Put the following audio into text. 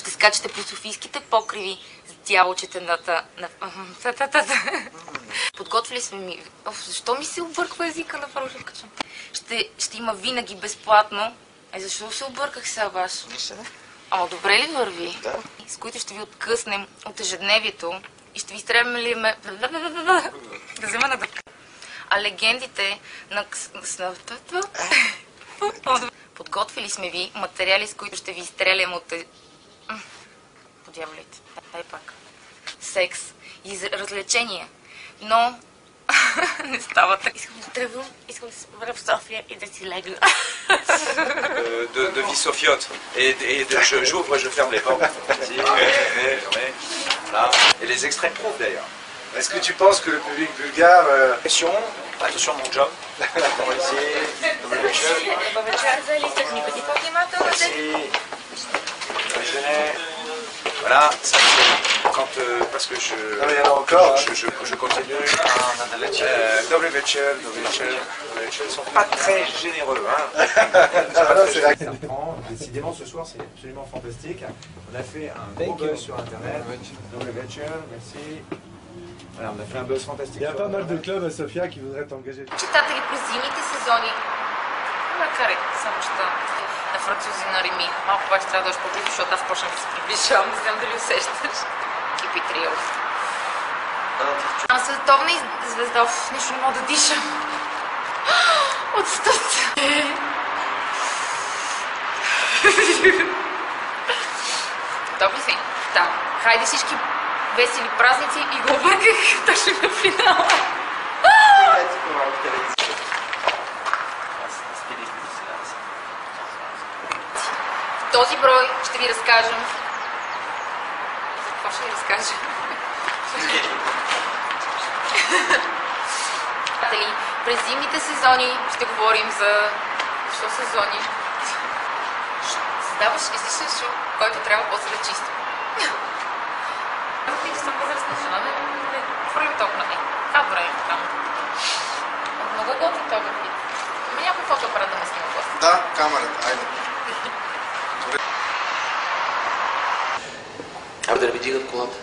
Ще скачате по софийските покриви с дяволчетената на... Подготвили сме ми... Защо ми се обърква езика на фарушевкача? Ще има винаги безплатно. Защо се обърках сега ваш? Ама добре ли върви? Да. С които ще ви откъснем от ежедневието и ще ви стремлиме... Да взема на дъвка. А легендите на... Подготвили сме ви материали, с които ще ви изстрелям от... Подяволите. Дай пак. Секс и развлечения. Но... не става така. Искам да тръгвам, искам да се върна в София и да си легна. De vie Sophiote. Et j'ouvre, je ferme les portes. Voilà. Et les extraits prouvent d'ailleurs. Est-ce que tu penses que le public bulgare... Attention mon job. On va essayer. Voilà, ça c'est quand parce que je continue. Dobry wieczór, ils sont pas très généreux, hein. Décidément, ce soir, c'est absolument fantastique. On a fait un gros buzz sur Internet. Dobry wieczór, merci. Voilà, on a fait un buzz fantastique. Il y a pas mal de clubs à Sofia qui voudraient t'engager. Читатели през зимните сезони. Макар само че на французи на Реми. Малко обаче трябва да дойдеш по-близо, защото аз почнах да се приближавам. Не знам дали усещаш. Кипи трио. Аз световна звезда. Нищо не мога да дишам. От стъд. Добре си. Да. Хайде всички весели празници и го обърках точно на финала. В този брой ще ви разкажем. За какво ще ви разкажем? През зимните сезони ще говорим за... Защо сезони? Създаваш излишен шум, който трябва после да чисти. Аз съм възрастна жена, не правим толкова. Това време там. Много готин това вид. Има някой фотоапарат да ме снима после. Да, камерата, айде. Абе да не ви дигат колата.